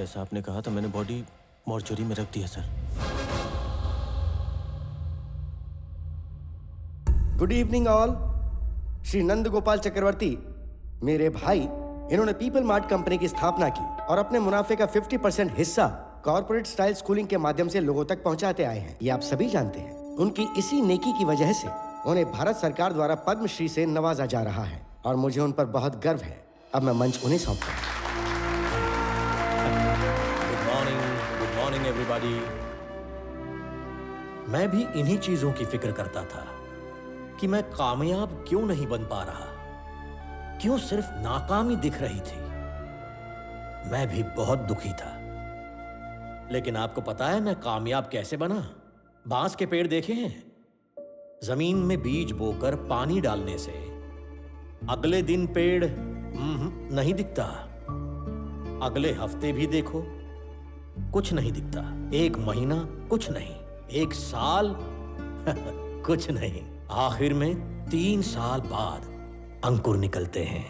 जैसा आपने कहा था मैंने बॉडी मॉर्चरी में रख दिया sir. Good evening all. Shri Nand Gopal Chakravarti मेरे भाई, इन्होंने पीपल मार्ट कंपनी की स्थापना की और अपने मुनाफे का 50% हिस्सा कॉर्पोरेट स्टाइल स्कूलिंग के माध्यम से लोगों तक पहुंचाते आए हैं। ये आप सभी जानते हैं। उनकी इसी नेकी की वजह से उन्हें भारत सरकार द्वारा पद्मश्री से नवाजा जा रहा है और मुझे उन पर बहुत गर्व है। अब मैं मंच उन्हें सौंपता हूं। Good morning everybody. मैं भी इन्हीं चीजों की फिक्र करता था कि मैं कामयाब क्यों नहीं बन पा रहा, क्यों सिर्फ नाकामी दिख रही थी। मैं भी बहुत दुखी था। लेकिन आपको पता है मैं कामयाब कैसे बना? बांस के पेड़ देखे हैं? जमीन में बीज बोकर पानी डालने से अगले दिन पेड़ नहीं दिखता। अगले हफ्ते भी देखो कुछ नहीं दिखता। एक महीना कुछ नहीं, एक साल कुछ नहीं। आखिर में 3 साल बाद अंकुर निकलते हैं।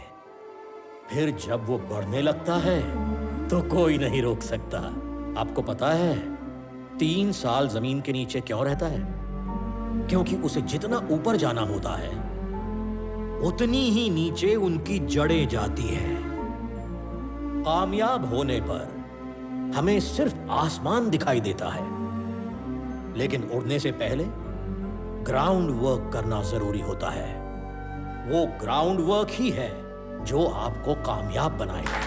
फिर जब वो बढ़ने लगता है तो कोई नहीं रोक सकता। आपको पता है 3 साल जमीन के नीचे क्यों रहता है? क्योंकि उसे जितना ऊपर जाना होता है उतनी ही नीचे उनकी जड़ें जाती हैं। कामयाब होने पर हमें सिर्फ आसमान दिखाई देता है, लेकिन उड़ने से पहले ग्राउंड वर्क करना जरूरी होता है। वो ग्राउंड वर्क ही है जो आपको कामयाब बनाएगा।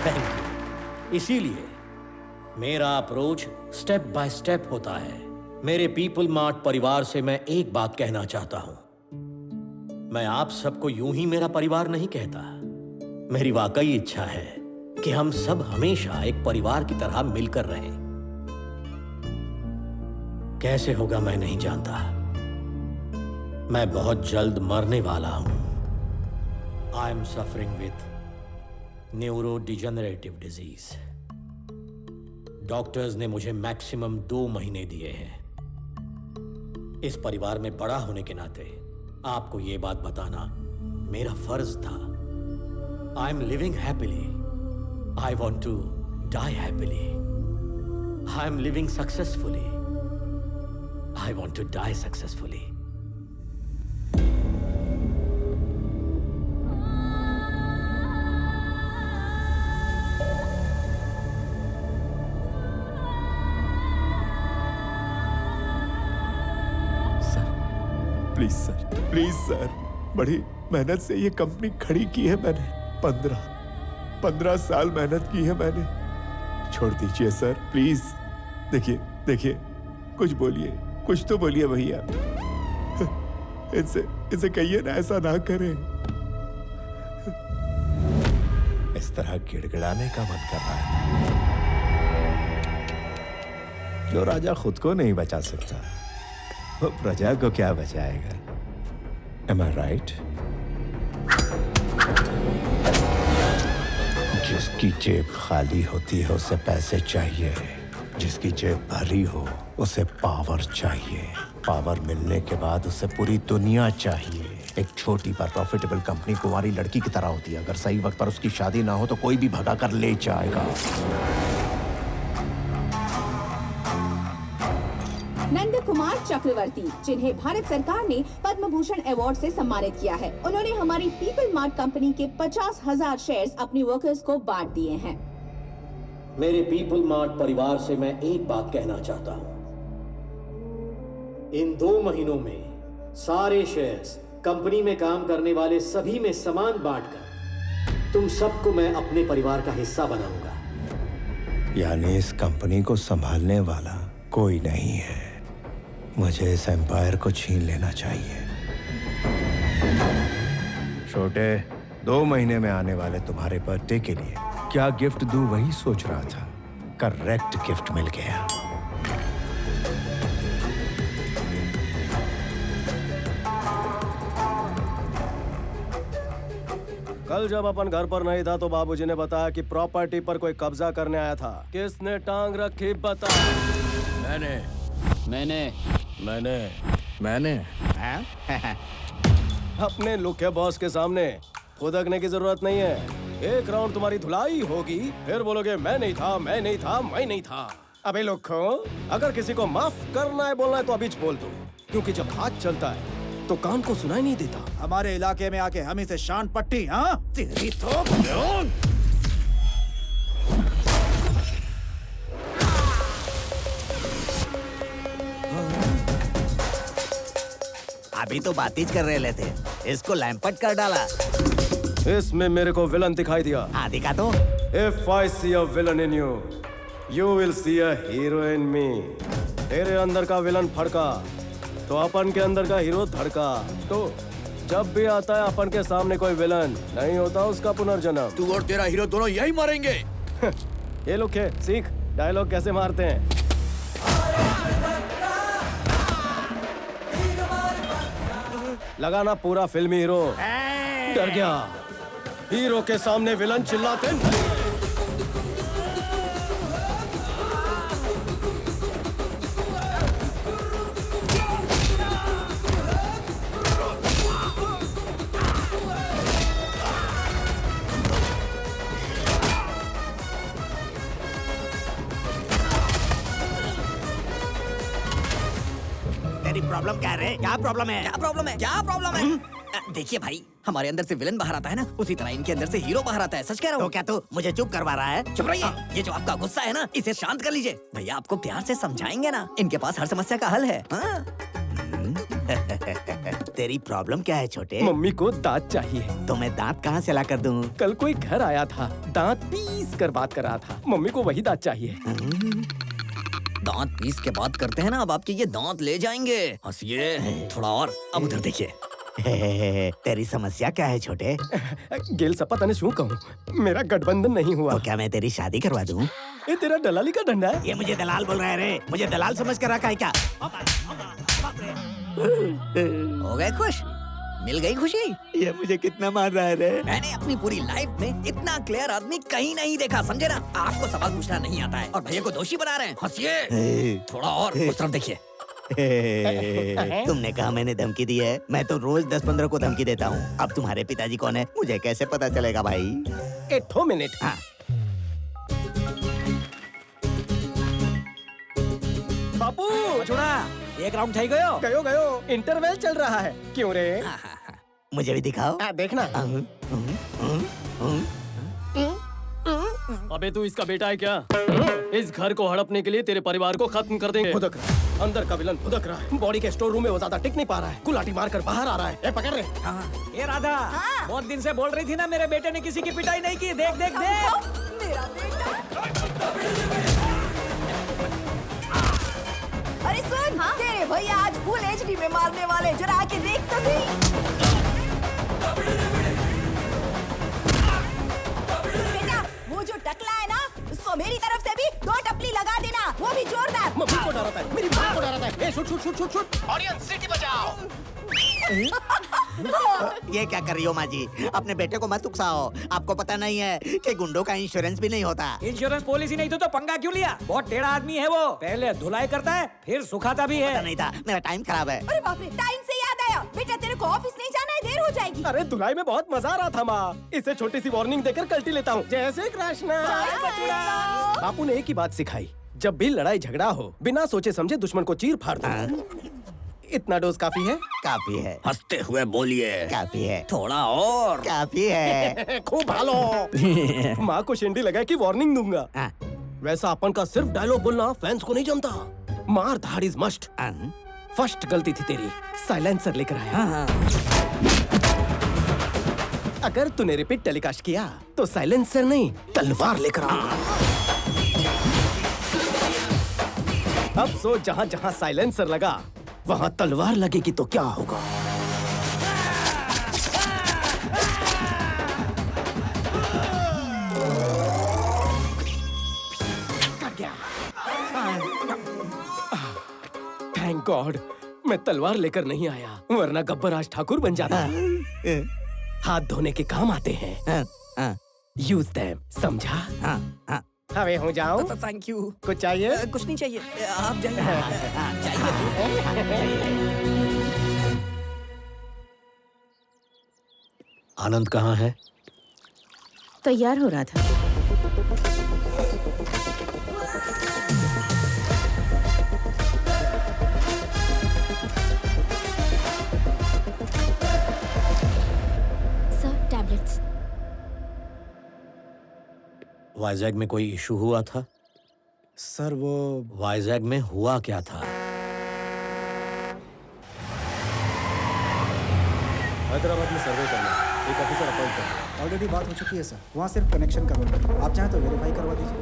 Thank you. इसीलिए मेरा अप्रोच स्टेप बाय स्टेप होता है। मेरे पीपल मार्ट परिवार से मैं एक बात कहना चाहता हूं। मैं आप सबको यूं ही मेरा परिवार नहीं कहता। मेरी वाकई इच्छा है कि हम सब हमेशा एक परिवार की तरह मिलकर रहें। कैसे होगा मैं नहीं जानता। मैं बहुत जल्द मरने वाला हूं। I am suffering with neuro degenerative disease. Doctors ने मुझे मैक्सिमम 2 महीने दिए हैं। इस परिवार में बड़ा होने के नाते आपको यह बात बताना मेरा फर्ज था। I am living happily. I want to die happily. I am living successfully. I want to die successfully. Please sir, बड़ी मेहनत से ये कंपनी खड़ी की है मैंने। 15 साल मेहनत की है मैंने। छोड़ दीजिए सर प्लीज। देखिए कुछ बोलिए, कुछ तो बोलिए भैया। इनसे कहिए ना ऐसा ना करें। इस तरह गिड़गिड़ाने का मन कर रहा है। जो राजा खुद को नहीं बचा सकता वो प्रजा को क्या बचाएगा? Am I right? जिसकी जेब खाली होती है उसे पैसे चाहिए, जिसकी जेब भरी हो उसे पावर चाहिए, पावर मिलने के बाद उसे पूरी दुनिया चाहिए। एक छोटी पर प्रॉफिटेबल कंपनी कुंवारी लड़की की तरह होती है। अगर सही वक्त पर उसकी शादी ना हो तो कोई भी भगा कर ले जाएगा। नंद कुमार चक्रवर्ती, जिन्हें भारत सरकार ने पद्म भूषण अवार्ड से सम्मानित किया है, उन्होंने हमारी पीपल मार्ट कंपनी के 50,000 शेयर्स अपनी वर्कर्स को बांट दिए हैं। मेरे पीपल मार्ट परिवार से मैं एक बात कहना चाहता हूं। इन 2 महीनों में सारे शेयर्स कंपनी में काम करने वाले सभी में समान बांटकर तुम सबको मैं अपने परिवार का हिस्सा बनाऊंगा। यानी इस कंपनी को संभालने वाला कोई नहीं है। मुझे इस एम्पायर को छीन लेना चाहिए। छोटे, 2 महीने में आने वाले तुम्हारे बर्थडे के लिए क्या गिफ्ट दूं वही सोच रहा था। करेक्ट गिफ्ट मिल गया। कल जब अपन घर पर नहीं था तो बाबूजी ने बताया कि प्रॉपर्टी पर कोई कब्जा करने आया था। किसने टांग रखी बता? मैंने अपने लुके बॉस के सामने खुदकने की जरूरत नहीं है। एक राउंड तुम्हारी धुलाई होगी, फिर बोलोगे मैं नहीं था, मैं नहीं था, मैं नहीं था। अबे लोगों, अगर किसी को माफ करना है बोलना है तो अभी बोल दो, क्योंकि जब हाथ चलता है तो कान को सुनाई नहीं देता। हमारे इलाके में आके हम इसे शान पट्टी, हाँ? तेरी तो अभी तो बातचीत कर रहे थे, इसको लैंपट कर डाला। इसमें मेरे को विलन दिखाई दिया। हाँ दिखा तो। If I see a villain in you, you will see a hero in me. तेरे अंदर का विलन फड़का तो अपन के अंदर का हीरो धड़का। तो जब भी आता है अपन के सामने कोई विलन, नहीं होता उसका पुनर्जन्म। तू और तेरा हीरो दोनों यही मरेंगे। ये लोग के सीख डायलॉग कैसे मारते हैं। लगाना पूरा फिल्मी हीरो। डर गया। हीरो के सामने विलन चिल्लाते नहीं। तेरी प्रॉब्लम क्या है? क्या प्रॉब्लम है? क्या प्रॉब्लम है? क्या प्रॉब्लम है? देखिए भाई, हमारे अंदर से विलन बाहर आता है ना, उसी तरह इनके अंदर से हीरो बाहर आता है। सच कह रहा हूँ। तो क्या तू मुझे चुप करवा रहा है? चुप रहिए। ये जो आपका गुस्सा है ना, इसे शांत कर लीजिए। भैया आपको प्यार से समझाएंगे ना, इनके पास हर समस्या का हल है। हाँ? तेरी प्रॉब्लम क्या है छोटे? मम्मी को दांत चाहिए। तो मैं दांत कहाँ से ला कर दूँ? कल कोई घर आया था, दांत पीस कर बात कर रहा था। मम्मी को वही दांत चाहिए। दांत पीस के बात करते हैं ना, अब आपके ये दांत ले जाएंगे। हंसिए थोड़ा और। अब उधर देखिए। तेरी समस्या क्या है छोटे? गेल सपा तने शू कहूँ, मेरा गठबंधन नहीं हुआ। तो क्या मैं तेरी शादी करवा दूँ? ये तेरा दलाली का डंडा है। ये मुझे दलाल बोल रहा है रे, मुझे दलाल समझ कर रखा है क्या? हो गए खुश? मिल गई खुशी? ये मुझे कितना मार रहा है रे? मैंने अपनी पूरी लाइफ में इतना क्लियर आदमी कहीं नहीं देखा, समझे ना? आपको सवाल पूछना नहीं आता है और भैया को दोषी बना रहे हैं। हंसिए थोड़ा और, उस तरफ देखिए। तुमने कहा मैंने धमकी दी है? मैं तो रोज 10-15 को धमकी देता हूँ। अब तुम्हारे पिताजी कौन है मुझे कैसे पता चलेगा भाई? एक मिनट। हाँ। बापू छोड़ा, एक राउंड થઈ ગયો। गयो इंटरवेल चल रहा है। क्यों रे? मुझे भी दिखाओ। देखना। अबे तू इसका बेटा है क्या? इस घर को हड़पने के लिए तेरे परिवार को खत्म कर देंगे। भुदक रहा है। अंदर का विलन भुदक रहा है। बॉडी के स्टोर रूम में वो ज्यादा टिक नहीं पा रहा है। गुलाटी मारकर बाहर आ रहा है। पकड़ रे। ये राधा, बहुत दिन से बोल रही थी ना मेरे बेटे ने किसी की पिटाई नहीं की। देख देख देख। मेरा बेटा। अरे सुन, तेरे भैया आज फुल एचडी में मारने वाले, जरा आके देख तो सही। बेटा, वो जो टकला है ना, उसको मेरी तरफ से भी 2 टपली लगा देना, वो भी जोरदार। मम्मी को डराता है, मेरी माँ को डराता है। Shoot shoot shoot shoot shoot. Audience city बचाओ। ये क्या कर रही हो माँ जी? अपने बेटे को मत उकसाओ। आपको पता नहीं है कि गुंडों का इंश्योरेंस भी नहीं होता। इंश्योरेंस पॉलिसी नहीं तो पंगा क्यों लिया? बहुत टेढ़ा आदमी है वो। पहले धुलाई करता है, फिर सुखाता भी पता है। नहीं था, मेरा टाइम खराब है। अरे बाप रे, टाइम से याद आया। बेटा तेरे को ऑफिस नहीं जाना है, देर हो जाएगी। अरे धुलाई में बहुत मजा आ रहा था माँ। इसे छोटी सी वार्निंग देकर कल्टी लेता हूँ। जैसे कृष्णा। बापू ने एक ही बात सिखाई, जब भी लड़ाई झगड़ा हो, बिना सोचे समझे दुश्मन को चीर फाड़ दो। इतना डोज काफी है? काफी है। हंसते हुए बोलिए। काफी है। थोड़ा और। काफी है। खूब भालो। माँ को शेंडी लगा कि वार्निंग दूंगा। हाँ। वैसा अपन का सिर्फ डायलॉग बोलना फैंस को नहीं जमता। मार धाड़ इज मस्ट। फर्स्ट गलती थी तेरी, साइलेंसर लेकर आया। अगर तूने रिपीट टेलीकास्ट किया तो साइलेंसर नहीं तलवार लेकर आऊंगा। अब सोच, जहाँ जहाँ साइलेंसर लगा वहाँ तलवार लगेगी तो क्या होगा? थैंक गॉड मैं तलवार लेकर नहीं आया, वरना गब्बर आज ठाकुर बन जाता। हाथ धोने के काम आते हैं। यूज देम, समझा? हवे हो जाओ। Thank you. कुछ चाहिए? कुछ नहीं चाहिए, आप जाइए। आनंद कहाँ है? तैयार हो रहा था। Sir tablets. वाइजैग में कोई इशू हुआ था? सर वो वाइजैग में हुआ क्या था? हैदराबाद में सर्वे करना, एक ऑफिसर अपॉइंट करना। ऑलरेडी बात हो चुकी है सर, वहाँ सिर्फ कनेक्शन करवाना है। आप चाहें तो वेरीफाई करवा दीजिए।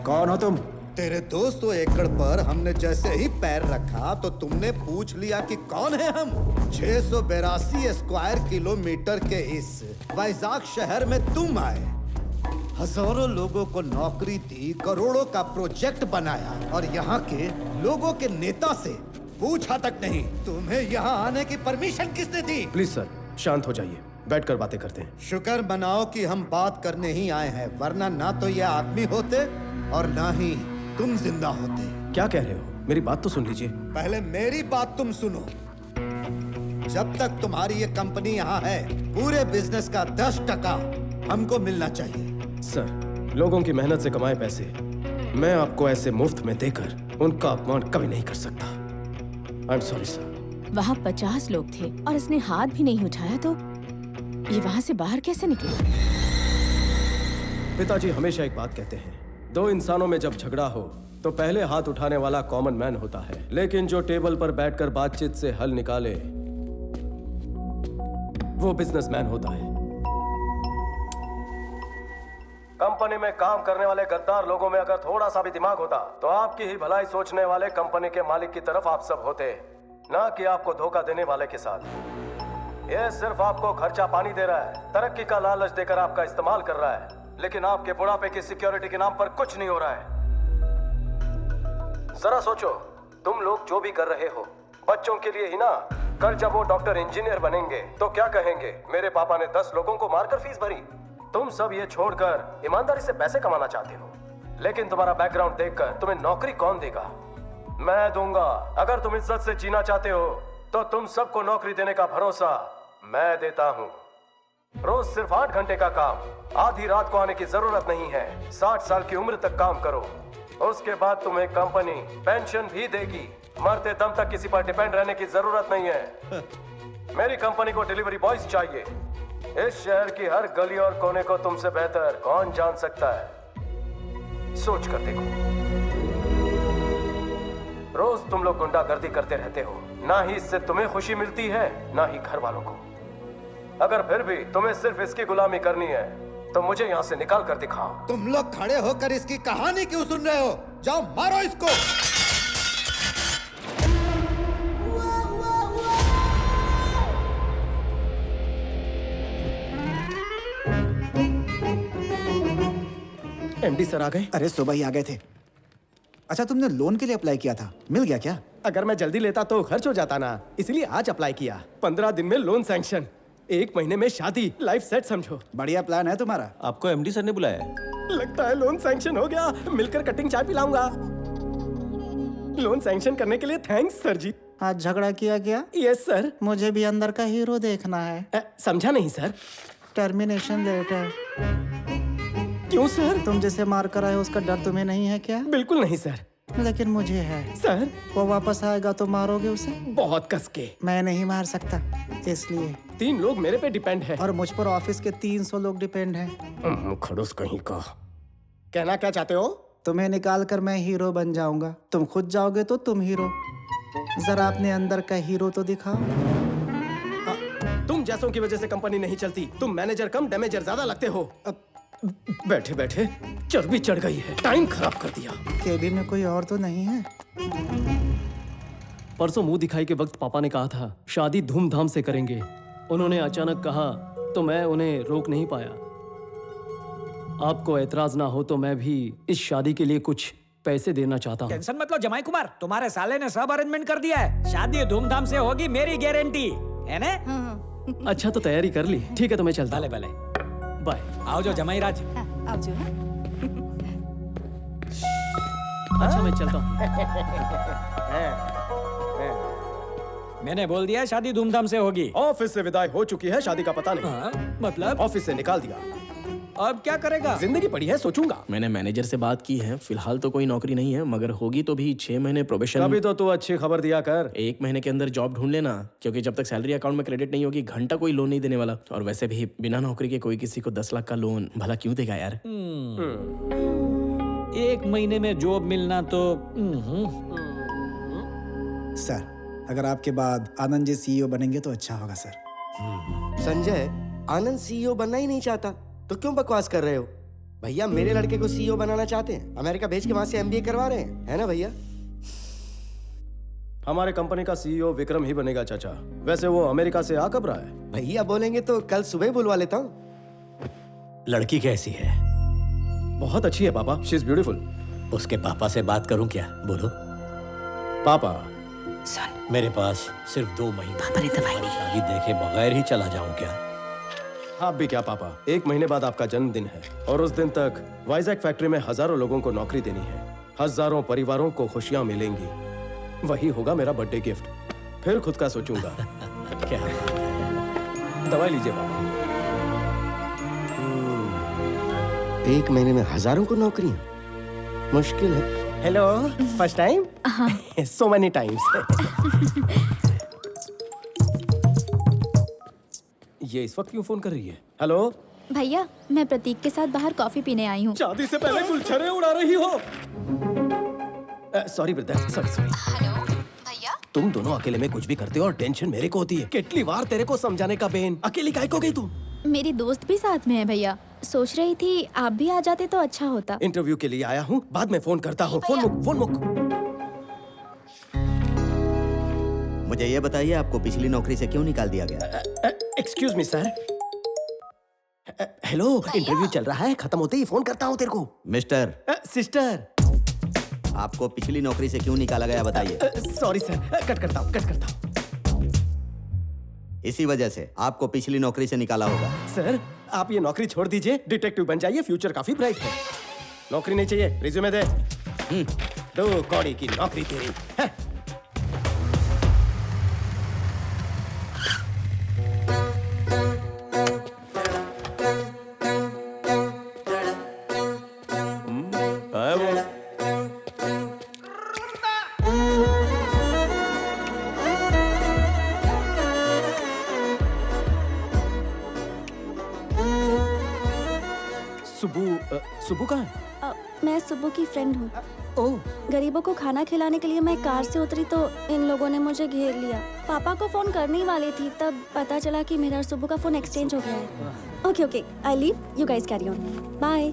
कौन हो तुम? तेरे 200 एकड़ पर हमने जैसे ही पैर रखा तो तुमने पूछ लिया कि कौन है हम। 682 स्क्वायर किलोमीटर के इस वाइजाग शहर में तुम आए, हजारों लोगों को नौकरी दी, करोड़ों का प्रोजेक्ट बनाया और यहाँ के लोगों के नेता से पूछा तक नहीं तुम्हें यहाँ आने की परमिशन किसने दी? प्लीज सर शांत हो जाइए, बैठकर बातें करते हैं। शुक्र मनाओ कि हम बात करने ही आए हैं, वरना ना तो ये आदमी होते और ना ही तुम जिंदा होते। क्या कह रहे हो? मेरी बात तो सुन लीजिए। पहले मेरी बात तुम सुनो। जब तक तुम्हारी ये कंपनी यहाँ है, पूरे बिजनेस का 10% हमको मिलना चाहिए। सर, लोगों की मेहनत से कमाए पैसे मैं आपको ऐसे मुफ्त में देकर उनका अपमान कभी नहीं कर सकता। I am sorry sir. वहाँ 50 लोग थे और इसने हाथ भी नहीं उठाया तो ये वहाँ से बाहर कैसे निकले? पिताजी हमेशा एक बात कहते हैं, दो इंसानों में जब झगड़ा हो तो पहले हाथ उठाने वाला कॉमन मैन होता है, लेकिन जो टेबल पर बैठकर बातचीत से हल निकाले वो बिजनेसमैन होता है। कंपनी में काम करने वाले गद्दार लोगों में अगर थोड़ा सा भी दिमाग होता तो आपकी ही भलाई सोचने वाले कंपनी के मालिक की तरफ आप सब होते, ना कि आपको धोखा देने वाले के साथ। ये सिर्फ आपको खर्चा पानी दे रहा है, तरक्की का लालच देकर आपका इस्तेमाल कर रहा है, लेकिन आपके बुढ़ापे की सिक्योरिटी के नाम पर कुछ नहीं हो रहा है। जरा सोचो, तुम लोग जो भी कर रहे हो बच्चों के लिए ही ना। कल जब वो डॉक्टर इंजीनियर बनेंगे तो क्या कहेंगे, मेरे पापा ने 10 लोगों को मारकर फीस भरी। तुम सब ये छोड़कर ईमानदारी से पैसे कमाना चाहते हो, लेकिन तुम्हारा बैकग्राउंड देखकर तुम्हें नौकरी कौन देगा? मैं दूंगा। अगर तुम इज्जत से जीना चाहते हो तो तुम सबको नौकरी देने का भरोसा मैं देता हूँ। रोज सिर्फ 8 घंटे का काम, आधी रात को आने की जरूरत नहीं है। 60 साल की उम्र तक काम करो, उसके बाद तुम्हें कंपनी पेंशन भी देगी। मरते दम तक किसी पर डिपेंड रहने की जरूरत नहीं है। मेरी कंपनी को डिलीवरी बॉयज चाहिए। इस शहर की हर गली और कोने को तुमसे बेहतर कौन जान सकता है? सोच कर देखो। रोज तुम लोग गुंडागर्दी करते रहते हो, ना ही इससे तुम्हें खुशी मिलती है ना ही घर वालों को। अगर फिर भी तुम्हें सिर्फ इसकी गुलामी करनी है तो मुझे यहाँ से निकाल कर दिखाओ। तुम लोग खड़े होकर इसकी कहानी क्यों सुन रहे हो? जाओ मारो इसको। एमडी सर आ गए? अरे सुबह ही आ गए थे। अच्छा, तुमने लोन के लिए अप्लाई किया था, मिल गया क्या? अगर मैं जल्दी लेता तो खर्च हो जाता ना, इसलिए आज अप्लाई किया। 15 दिन में लोन सैंक्शन, 1 महीने में शादी, लाइफ सेट समझो। बढ़िया प्लान है तुम्हारा। आपको एमडी सर ने बुलाया है? लगता है लोन सैंक्शन हो गया। मिलकर कटिंग चाय पिलाऊंगा। लोन सैंक्शन करने के लिए थैंक्स सर जी। आज झगड़ा किया गया? Yes sir. मुझे भी अंदर का हीरो देखना है। समझा नहीं सर। Termination letter. क्यों सर? तुम जिसे मार कर आए उसका डर तुम्हें नहीं है क्या? बिल्कुल नहीं सर। लेकिन मुझे है सर। वो वापस आएगा तो मारोगे उसे? बहुत कस के। मैं नहीं मार सकता, इसलिए 3 लोग मेरे पे डिपेंड है और मुझ पर ऑफिस के 300 लोग डिपेंड हैं। खड़ूस कहीं का। कहना क्या चाहते हो? तुम्हें निकाल कर मैं हीरो बन जाऊंगा, तुम खुद जाओगे तो तुम हीरो। जरा अपने अंदर का हीरो तो दिखाओ। तुम जैसों की वजह से कंपनी नहीं चलती। तुम मैनेजर कम डैमेजर ज्यादा लगते हो। बैठे बैठे चर्बी चढ़ गई है, टाइम खराब कर दिया। केबिन में कोई और तो नहीं है? परसों मुंह दिखाई के वक्त पापा ने कहा था शादी धूमधाम से करेंगे। उन्होंने अचानक कहा तो मैं उन्हें रोक नहीं पाया। आपको एतराज ना हो तो मैं भी इस शादी के लिए कुछ पैसे देना चाहता हूँ। टेंशन मत लो जमाई कुमार, तुम्हारे साले ने सब अरेंजमेंट कर दिया है। शादी धूमधाम से होगी, मेरी गारंटी है ना? अच्छा तो तैयारी कर ली? ठीक है तो मैं चलता। भले भले, बाय। आओ जो जमाई राज। आओ जो। अच्छा मैं चलता हूँ। मैंने बोल दिया शादी धूमधाम से होगी। ऑफिस से विदाई हो चुकी है, शादी का पता नहीं। मतलब ऑफिस से निकाल दिया। अब क्या करेगा? जिंदगी पड़ी है, सोचूंगा। मैंने मैनेजर से बात की है, फिलहाल तो कोई नौकरी नहीं है, मगर होगी तो भी 6 महीने प्रोबेशन। अभी तो तू अच्छी खबर दिया कर। 1 महीने के अंदर जॉब ढूंढ लेना, क्योंकि जब तक सैलरी अकाउंट में क्रेडिट नहीं होगी घंटा कोई लोन नहीं देने वाला। और वैसे भी बिना नौकरी के कोई किसी को 10 लाख का लोन भला क्यों देगा यार। 1 महीने में जॉब मिलना तो सर, अगर आपके बाद आनंद जी सीईओ बनेंगे तो अच्छा होगा सर। संजय, आनंद सीईओ बनना ही नहीं चाहता तो क्यों बकवास कर रहे हो? भैया मेरे लड़के को सीईओ बनाना चाहते हैं, अमेरिका भेज के वहां से एमबीए करवा रहे हैं, है ना भैया? हमारे कंपनी का सीईओ विक्रम ही बनेगा चाचा। वैसे वो अमेरिका से आ कब रहा है? भैया बोलेंगे तो कल सुबह बुलवा लेता हूँ। लड़की कैसी है? बहुत अच्छी है पापा, शी इज ब्यूटीफुल। उसके पापा से बात करूं क्या? बोलो। पापा, मेरे पास सिर्फ 2 महीने, शादी देखे बगैर ही चला जाऊं क्या? आप भी क्या पापा, 1 महीने बाद आपका जन्मदिन है और उस दिन तक वाइजैक फैक्ट्री में हजारों लोगों को नौकरी देनी है, हजारों परिवारों को खुशियां मिलेंगी। वही होगा मेरा बर्थडे गिफ्ट। फिर खुद का सोचूंगा। क्या दवाई लीजिए पापा। 1 महीने में हजारों को नौकरियां, मुश्किल है। Hello, first time? So many times. ये इस वक्त क्यों फोन कर रही है? हेलो भैया, मैं प्रतीक के साथ बाहर कॉफी पीने आई हूँ। शादी से पहले गुलछरे उड़ा रही हो? Sorry brother, sorry. हेलो भैया, तुम दोनों अकेले में कुछ भी करते हो और टेंशन मेरे को होती है। कितनी बार तेरे को समझाने का बेन, अकेली काहे को गई तुम? मेरी दोस्त भी साथ में है भैया, सोच रही थी आप भी आ जाते तो अच्छा होता। इंटरव्यू के लिए आया हूँ, बाद में फोन करता हूँ। फोन मुक। मुझे ये बताइए, आपको पिछली नौकरी से क्यों निकाल दिया गया? Excuse me sir. Hello, interview चल रहा है, खत्म होते ही फोन करता हूँ तेरे को। मिस्टर सिस्टर, आपको पिछली नौकरी से क्यों निकाला गया बताइए। सॉरी सर, कट करता हूँ। इसी वजह से आपको पिछली नौकरी से निकाला होगा। सर, आप ये नौकरी छोड़ दीजिए, डिटेक्टिव बन जाइए, फ्यूचर काफी ब्राइट है। नौकरी नहीं चाहिए, रिज्यूमे दे। 2 कौड़ी की नौकरी तेरी है। सुबु कहाँ है? मैं सुबु की फ्रेंड हूँ। गरीबों को खाना खिलाने के लिए मैं कार से उतरी तो इन लोगों ने मुझे घेर लिया। पापा को फोन करने वाली थी, तब पता चला कि मेरा और सुबु का फोन एक्सचेंज हो गया है। Okay, I leave, you guys carry on, bye.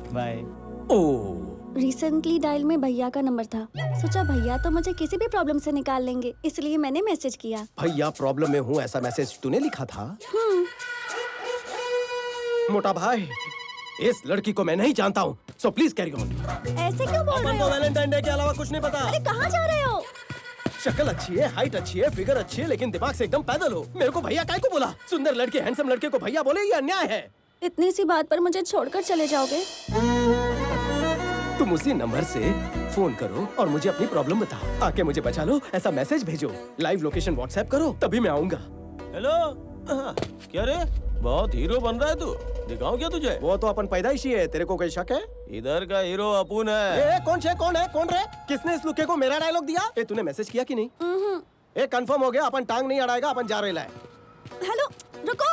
Recently dial में भैया का नंबर था, सोचा भैया तो मुझे किसी भी प्रॉब्लम से निकाल लेंगे, इसलिए मैंने मैसेज किया। भैया प्रॉब्लम में हूँ, ऐसा मैसेज तूने लिखा था? मोटा भाई, इस लड़की को मैं नहीं जानता हूँ, सो प्लीज कैरी ऑन। ऐसे क्यों बोल रहे हो? वैलेंटाइन डे के अलावा कुछ नहीं पता। अरे कहाँ जा रहे हो? शक्ल अच्छी है, हाइट अच्छी है, फिगर अच्छी है, लेकिन दिमाग से एकदम पैदल हो। मेरे को भैया काहे को बोला? सुंदर लड़के, हैंडसम लड़के को भैया बोले, ये अन्याय है। इतनी सी बात पर मुझे छोड़कर चले जाओगे? तुम उसी नंबर से फोन करो और मुझे अपनी प्रॉब्लम बताओ, आके मुझे बचा लो, ऐसा मैसेज भेजो, लाइव लोकेशन व्हाट्सएप करो, तभी मैं आऊंगा। हेलो, क्या रे, बहुत हीरो बन रहा है तू, दिखाऊं क्या तुझे? वो तो अपन पैदाइशी है, तेरे को कोई शक है? इधर का हीरो अपुन है। कौन रे? किसने इस लुके को मेरा डायलॉग दिया? तूने मैसेज किया कि नहीं? कंफर्म हो गया, अपन टांग नहीं अड़ाएगा, अपन जा रहे हैं। हेलो, रुको।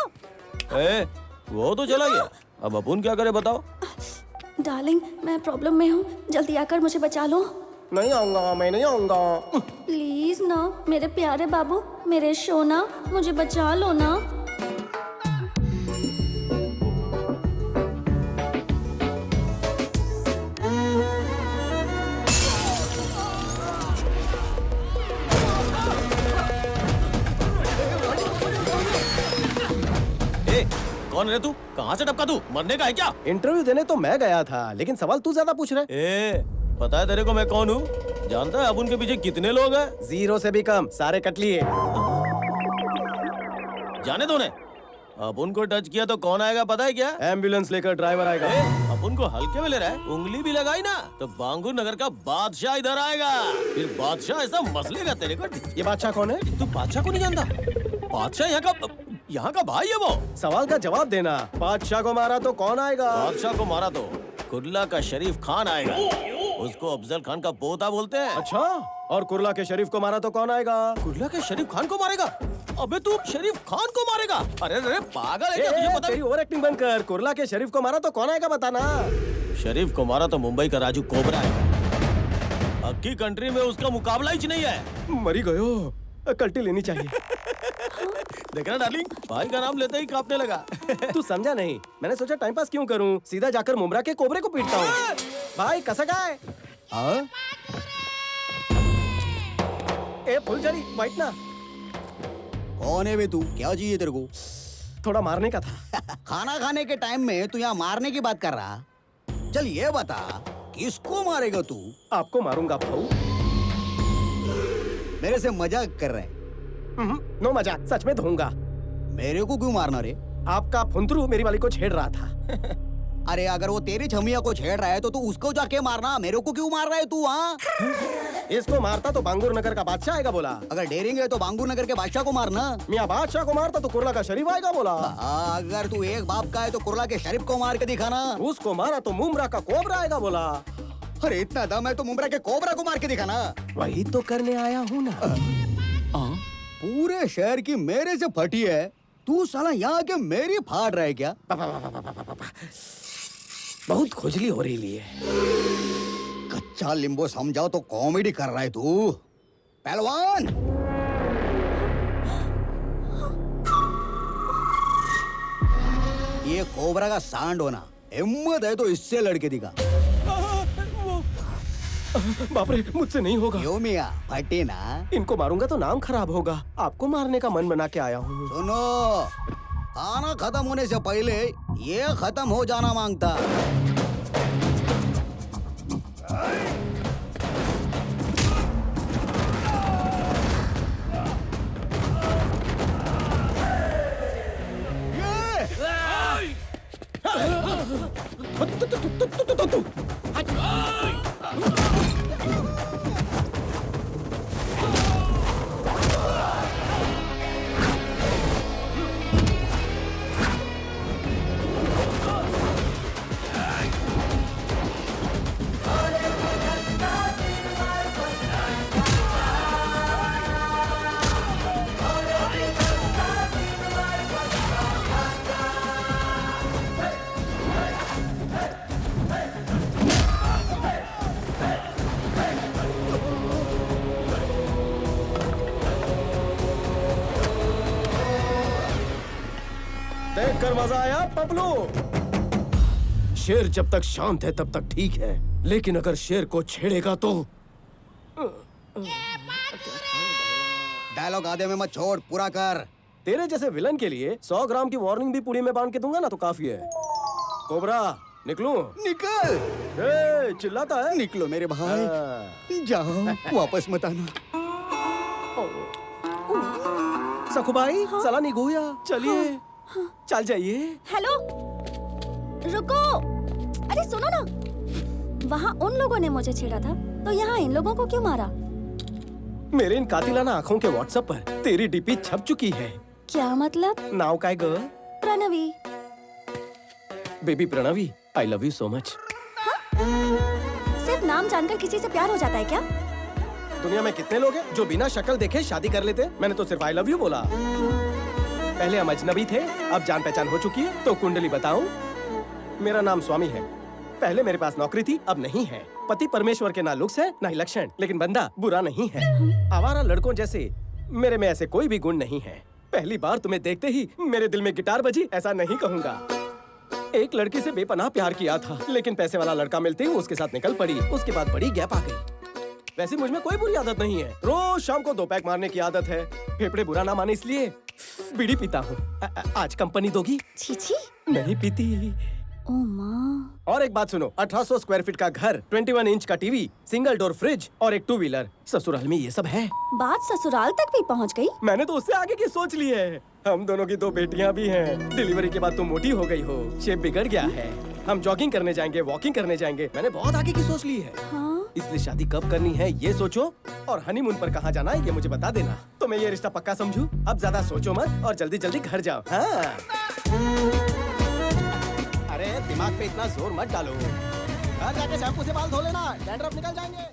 वो तो चला गया, अब अपुन क्या करे बताओ? डार्लिंग, मैं प्रॉब्लम में हूँ, जल्दी आकर मुझे बचा लो। नहीं आऊंगा, मैं नहीं आऊंगा। प्लीज ना, मेरे प्यारे बाबू, मेरे सोना, मुझे बचा लो ना। कौन है तू? कहाँ से टपका तू? मरने का है क्या? इंटरव्यू देने तो मैं गया था, लेकिन सवाल तू ज्यादा पूछ रहा है। पता है तेरे को मैं कौन हूँ? जानता है अब उनके पीछे कितने लोग हैं? 0 से भी कम, सारे कट लिए। जाने दो ने। अब उनको टच किया तो कौन आएगा पता है क्या? एम्बुलेंस लेकर ड्राइवर आएगा। अब उनको हल्के में ले रहा है, उंगली भी लगाई ना तो बांगुर नगर का बादशाह इधर आएगा, फिर बादशाह ऐसा मसलेगा तेरे को। ये बादशाह कौन है? तू बादशाह को नहीं जानता? बादशाह यहाँ का भाई है वो। सवाल का जवाब देना। बादशाह को मारा तो कौन आएगा? बादशाह को मारा तो कुर्ला का शरीफ खान आएगा, उसको अफजल खान का पोता बोलते हैं। अच्छा, और कुर्ला के शरीफ को मारा तो कौन आएगा? कुर्ला के शरीफ खान को मारेगा? अबे तू शरीफ खान को मारेगा? अरे अरे पागल है क्या? तुझे पता तेरी ओवर एक्टिंग बंद कर। कुर्ला के शरीफ को मारा तो कौन आएगा बताना। शरीफ को मारा तो मुंबई का राजू कोबरा आएगा। अक्की कंट्री में उसका मुकाबला ही नहीं है। मरी गयो, कल्टी लेनी चाहिए। देखना डार्लिंग, भाई का नाम लेते ही कांपने लगा। तू समझा नहीं, मैंने सोचा टाइम पास क्यों करूं, सीधा जाकर मुमरा के कोबरे को पीटता हूँ। भाई कसक आए। ए फुलझड़ी बैठ ना। कौन है बे तू? क्या चाहिए तेरे को? थोड़ा मारने का था। खाना खाने के टाइम में तू यहाँ मारने की बात कर रहा? चल ये बता, किसको मारेगा तू? आपको मारूंगा भाऊ। मेरे से मजाक कर रहे हैं? नो मजाक, सच में धोऊंगा। मेरे को क्यों मारना रे? आपका फुंतरू मेरी वाली को छेड़ रहा था। अरे अगर वो तेरी छमिया को छेड़ रहा है तो तू उसको जाके मारना, मेरे को क्यों मार रहा है तू? हाँ, इसको मारता तो बांगुर नगर का बादशाह आएगा बोला। अगर डेरेंगे तो बांगुर नगर के बादशाह को मारना। मियाँ बादशाह को मारता तो कुर्ला का शरीफ आएगा बोला। अगर तू एक बाप का है तो कुर्ला के शरीफ को मार के दिखाना। उसको मारा तो मुमरा का कोबरा आएगा बोला। अरे इतना दम है तो मुमरा के कोबरा को मार के दिखाना। वही तो करने आया हूँ ना। पूरे शहर की मेरे से फटी है, तू साला यहाँ के मेरी फाड़ रहा है क्या? बहुत खुजली हो रही है। कच्चा लींबू समझाओ तो कॉमेडी कर रहा है तू। पहलवान, ये कोबरा का सांड होना, हिम्मत है तो इससे लड़के दिखा। बाप रे, मुझसे नहीं होगा। क्यों मियां, फटे ना? इनको मारूंगा तो नाम खराब होगा। आपको मारने का मन बना के आया हूँ। सुनो, खाना खत्म होने से पहले ये खत्म हो जाना मांगता। देखकर मजा आया पपलू? शेर जब तक शांत है तब तक ठीक है, लेकिन अगर शेर को छेड़ेगा तो। डायलॉग आधे में मत छोड़, पूरा कर। तेरे जैसे विलन के लिए 100 ग्राम की वार्निंग भी पुड़ी में बांध के दूंगा ना तो काफी है। कोबरा, निकलूं? निकल। चिल्लाता है। निकलो मेरे भाई, जाओ, वापस मत आना। सखुबाई, सला निगोया, चलिए। चल जाइए। हेलो, रुको। अरे सुनो ना, वहाँ उन लोगों ने मुझे छेड़ा था तो यहाँ इन लोगों को क्यों मारा? मेरे इन कातिलाना आंखों के व्हाट्सएप पर तेरी डीपी छप चुकी है। क्या मतलब? नाउ काय girl? Pranavi. Baby Pranavi, I love you so much. सिर्फ नाम जानकर किसी से प्यार हो जाता है क्या? दुनिया में कितने लोग हैं जो बिना शक्ल देखे शादी कर लेते? मैंने तो सिर्फ आई लव यू बोला। पहले हम अजनबी थे, अब जान पहचान हो चुकी है। तो कुंडली बताऊं? मेरा नाम स्वामी है। पहले मेरे पास नौकरी थी, अब नहीं है। पति परमेश्वर के ना लुक्स है ना ही लक्षण, लेकिन बंदा बुरा नहीं है। आवारा लड़कों जैसे मेरे में ऐसे कोई भी गुण नहीं है। पहली बार तुम्हें देखते ही मेरे दिल में गिटार बजी, ऐसा नहीं कहूँगा। एक लड़की से बेपनाह प्यार किया था, लेकिन पैसे वाला लड़का मिलते ही उसके साथ निकल पड़ी। उसके बाद बड़ी गैप आ गई। वैसे मुझ में कोई बुरी आदत नहीं है। रोज शाम को 2 पैक मारने की आदत है। फेफड़े बुरा ना माने इसलिए बीड़ी पीता हूँ। आज कंपनी दोगी? छी छी। नहीं पीती। ओ माँ। और एक बात सुनो, 1800 स्क्वायर फीट का घर, 21 इंच का टीवी, सिंगल डोर फ्रिज और एक 2 व्हीलर। ससुराल में ये सब है। बात ससुराल तक भी पहुँच गई। मैंने तो उससे आगे की सोच ली है। हम दोनों की 2 बेटियां भी हैं। डिलीवरी के बाद तुम मोटी हो गई हो, शेप बिगड़ गया है। हम जॉगिंग करने जाएंगे, वॉकिंग करने जाएंगे। मैंने बहुत आगे की सोच ली है। हाँ? इसलिए शादी कब करनी है ये सोचो, और हनीमून पर कहाँ जाना है ये मुझे बता देना। तो मैं ये रिश्ता पक्का समझूं? अब ज्यादा सोचो मत और जल्दी जल्दी घर जाओ। हाँ। अरे दिमाग पे इतना जोर मत डालो। घर जाके शैम्पू से बाल धो लेना, डैंड्रफ निकल जाएंगे।